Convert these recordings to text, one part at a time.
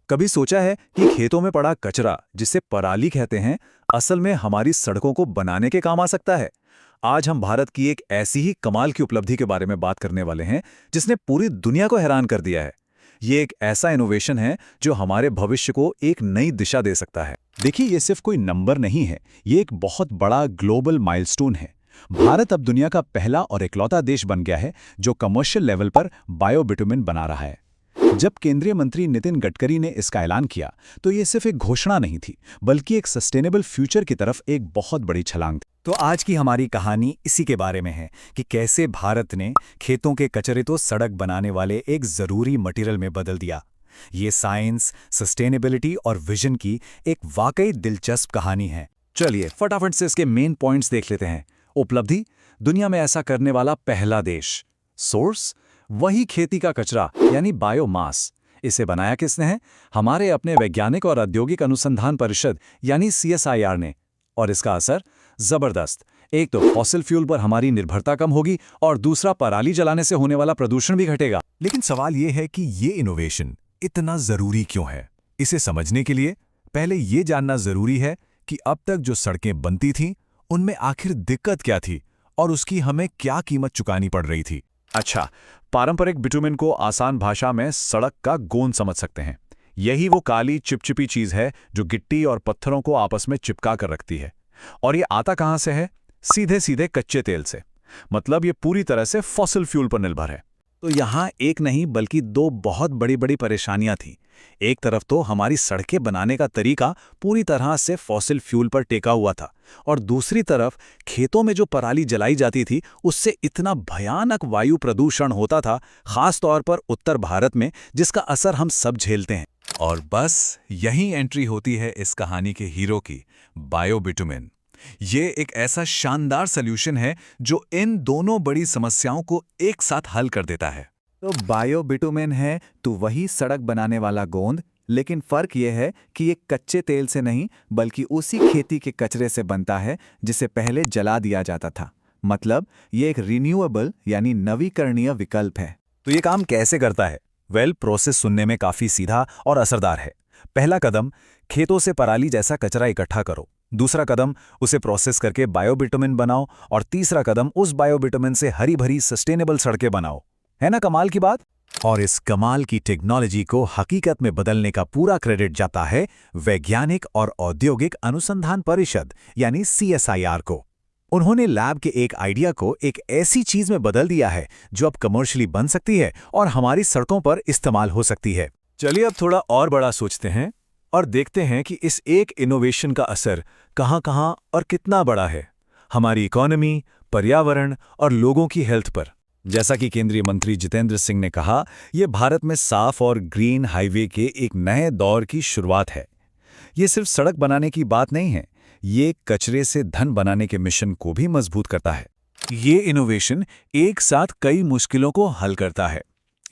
कभी सोचा है कि खेतों में पड़ा कचरा, जिसे पराली कहते हैं, असल में हमारी सड़कों को बनाने के काम आ सकता है? आज हम भारत की एक ऐसी ही कमाल की उपलब्धि के बारे में बात करने वाले हैं, जिसने पूरी दुनिया को हैरान कर दिया है। ये एक ऐसा इनोवेशन है जो हमारे भविष्य को एक नई दिशा दे सकता है। देखिए, ये सिर्फ कोई नंबर नहीं है, ये एक बहुत बड़ा ग्लोबल माइलस्टोन है। भारत अब दुनिया का पहला और इकलौता देश बन गया है जो कमर्शियल लेवल पर बायोबिटुमिन बना रहा है। जब केंद्रीय मंत्री नितिन गडकरी ने इसका ऐलान किया, तो ये सिर्फ एक घोषणा नहीं थी, बल्कि एक सस्टेनेबल फ्यूचर की तरफ एक बहुत बड़ी छलांग थी। तो आज की हमारी कहानी इसी के बारे में है कि कैसे भारत ने खेतों के कचरे को सड़क बनाने वाले एक जरूरी मटेरियल में बदल दिया। ये साइंस, सस्टेनेबिलिटी और विजन की एक वाकई दिलचस्प कहानी है। चलिए फटाफट से इसके मेन पॉइंट्स देख लेते हैं। उपलब्धि, दुनिया में ऐसा करने वाला पहला देश। सोर्स, वही खेती का कचरा यानी बायोमास। इसे बनाया किसने है? हमारे अपने वैज्ञानिक और औद्योगिक अनुसंधान परिषद यानी CSIR ने। और इसका असर जबरदस्त। एक तो फॉसिल फ्यूल पर हमारी निर्भरता कम होगी और दूसरा पराली जलाने से होने वाला प्रदूषण भी घटेगा। लेकिन सवाल यह है कि ये इनोवेशन इतना जरूरी क्यों है? इसे समझने के लिए पहले ये जानना जरूरी है कि अब तक जो सड़कें बनती थीं, उनमें आखिर दिक्कत क्या थी और उसकी हमें क्या कीमत चुकानी पड़ रही थी। अच्छा, पारंपरिक बिटुमिन को आसान भाषा में सड़क का गोंद समझ सकते हैं। यही वो काली चिपचिपी चीज है जो गिट्टी और पत्थरों को आपस में चिपका कर रखती है। और ये आता कहां से है? सीधे सीधे कच्चे तेल से। मतलब ये पूरी तरह से फॉसिल फ्यूल पर निर्भर है। तो यहाँ एक नहीं बल्कि दो बहुत बड़ी बड़ी परेशानियां थीं। एक तरफ तो हमारी सड़कें बनाने का तरीका पूरी तरह से फॉसिल फ्यूल पर टेका हुआ था, और दूसरी तरफ खेतों में जो पराली जलाई जाती थी उससे इतना भयानक वायु प्रदूषण होता था, खास तौर पर उत्तर भारत में, जिसका असर हम सब झेलते हैं। और बस यही एंट्री होती है इस कहानी के हीरो की, बायोबिटुमिन। ये एक ऐसा शानदार सॉल्यूशन है जो इन दोनों बड़ी समस्याओं को एक साथ हल कर देता है। तो बायोबिटुमिन है तो वही सड़क बनाने वाला गोंद, लेकिन फर्क यह है कि ये कच्चे तेल से नहीं बल्कि उसी खेती के कचरे से बनता है जिसे पहले जला दिया जाता था। मतलब ये एक रिन्यूएबल यानी नवीकरणीय विकल्प है। तो ये काम कैसे करता है? प्रोसेस सुनने में काफी सीधा और असरदार है। पहला कदम, खेतों से पराली जैसा कचरा इकट्ठा करो। दूसरा कदम, उसे प्रोसेस करके बायोबिटुमिन बनाओ। और तीसरा कदम, उस बायोबिटुमिन से हरी भरी सस्टेनेबल सड़कें बनाओ। है ना कमाल की बात? और इस कमाल की टेक्नोलॉजी को हकीकत में बदलने का पूरा क्रेडिट जाता है वैज्ञानिक और औद्योगिक अनुसंधान परिषद यानी CSIR को। उन्होंने लैब के एक आइडिया को एक ऐसी चीज में बदल दिया है जो अब कमर्शियली बन सकती है और हमारी सड़कों पर इस्तेमाल हो सकती है। चलिए अब थोड़ा और बड़ा सोचते हैं और देखते हैं कि इस एक इनोवेशन का असर कहां-कहां और कितना बड़ा है हमारी इकोनॉमी, पर्यावरण और लोगों की हेल्थ पर। जैसा कि केंद्रीय मंत्री जितेंद्र सिंह ने कहा, यह भारत में साफ और ग्रीन हाईवे के एक नए दौर की शुरुआत है। ये सिर्फ सड़क बनाने की बात नहीं है, ये कचरे से धन बनाने के मिशन को भी मजबूत करता है। ये इनोवेशन एक साथ कई मुश्किलों को हल करता है।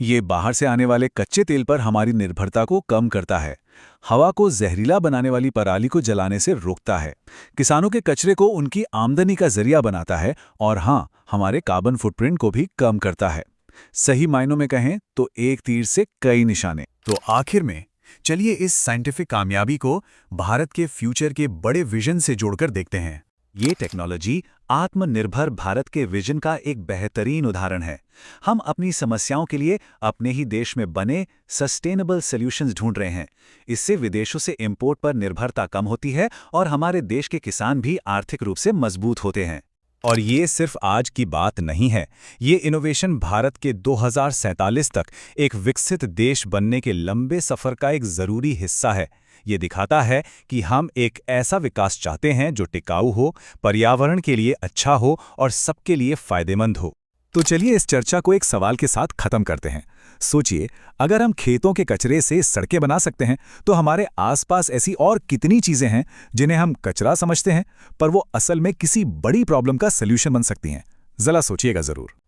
ये बाहर से आने वाले कच्चे तेल पर हमारी निर्भरता को कम करता है, हवा को जहरीला बनाने वाली पराली को जलाने से रोकता है, किसानों के कचरे को उनकी आमदनी का जरिया बनाता है, और हाँ, हमारे कार्बन फुटप्रिंट को भी कम करता है। सही मायनों में कहें तो एक तीर से कई निशाने। तो आखिर में चलिए इस साइंटिफिक कामयाबी को भारत के फ्यूचर के बड़े विजन से जोड़कर देखते हैं। ये टेक्नोलॉजी आत्मनिर्भर भारत के विजन का एक बेहतरीन उदाहरण है। हम अपनी समस्याओं के लिए अपने ही देश में बने सस्टेनेबल सॉल्यूशंस ढूंढ रहे हैं। इससे विदेशों से इंपोर्ट पर निर्भरता कम होती है और हमारे देश के किसान भी आर्थिक रूप से मजबूत होते हैं। और ये सिर्फ आज की बात नहीं है, ये इनोवेशन भारत के 2047 तक एक विकसित देश बनने के लंबे सफर का एक जरूरी हिस्सा है। ये दिखाता है कि हम एक ऐसा विकास चाहते हैं जो टिकाऊ हो, पर्यावरण के लिए अच्छा हो और सबके लिए फायदेमंद हो। तो चलिए इस चर्चा को एक सवाल के साथ खत्म करते हैं। सोचिए, अगर हम खेतों के कचरे से सड़कें बना सकते हैं, तो हमारे आसपास ऐसी और कितनी चीजें हैं जिन्हें हम कचरा समझते हैं, पर वो असल में किसी बड़ी प्रॉब्लम का सल्यूशन बन सकती हैं। जरा सोचिएगा जरूर।